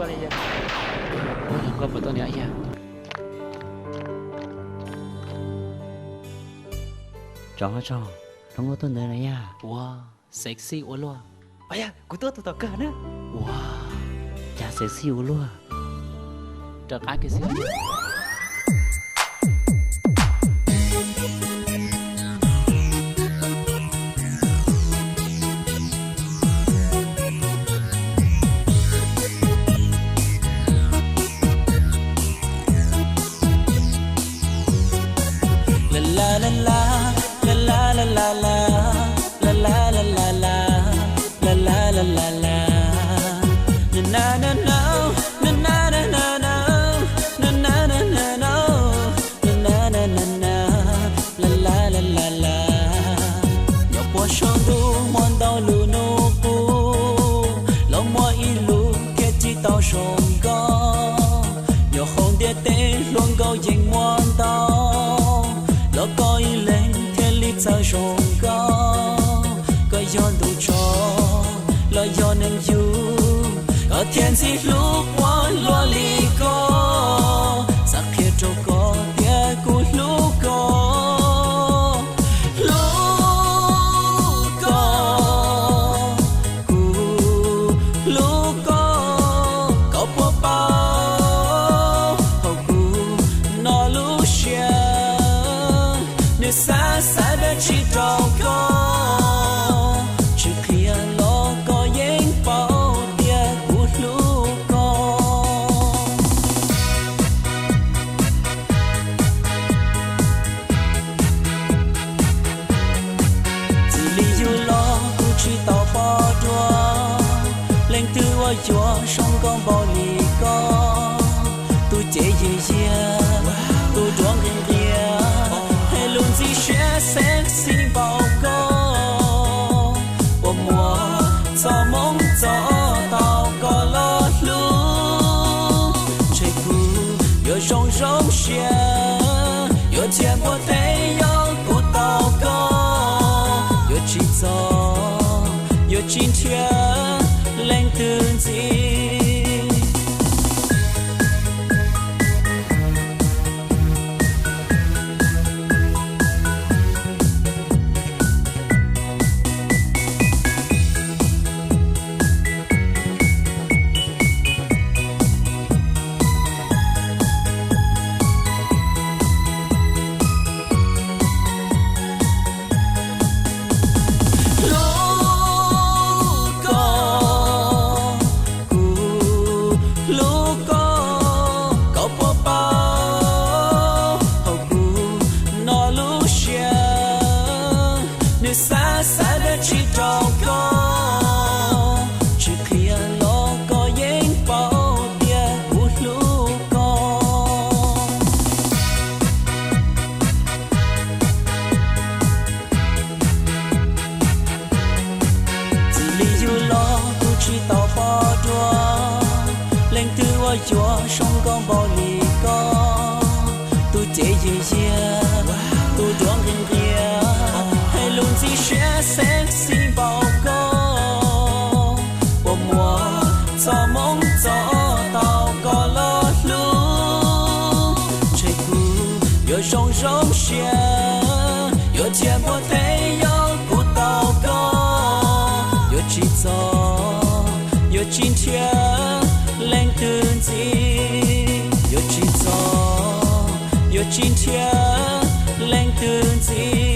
con này vậy. Ôi là con của tôi này à. Cho nó ngô tôi này à. Wow, sexy quá luôn. Ôi ya, của tôi tao cờ nữa. Wow, chả sexy quá luôn. Trở cái xíu. La la la la la la la la la la la la la la la la la la na na na na na na na na na na na na na na na na na la la la la la nhóc qua sông đu mòn tàu lù nô cu lo mò ilu thiết chỉ tàu sông co nhóc không để tê luôn câu dình mòn tàu lo coi lên thiên lý sao sông cao coi gió đủ cho lo gió nâng du có thiên gì lúc qua lo li co sắc kia trâu có tia cú lúc co cú lúc có bỏ bao hậu cú nó lúc xia xa xa đã chỉ trao có chỉ kia lo có những bao tia của lúc có chỉ lý do lo cũng chỉ tao bỏ đua lên từ ở chúa sông con bao lì có tôi chế gì tôi đoán hình kia luôn chỉ sẽ sexy bao cô của mùa gió mong gió tao có lo luôn trời cũ yo rong rong xia yo chia một thế yo của tao có yo chỉ gió yo chín thiên lên từ gì xa xa đã chỉ trao có chỉ kia lo có những bao tia của lúc có chỉ lý do lo tôi chỉ tao bỏ đua lên từ ở chúa sông con bao lì có tôi chế gì tôi đoán hình kia luôn chỉ sẽ sexy bao cô của mùa gió mong gió tao có lo luôn trời cũ yo rong rong xia yo chia một thế yo của tao có yo chỉ gió yo chín thiên lên từ gì yo chỉ gió yo chín thiên lên từ gì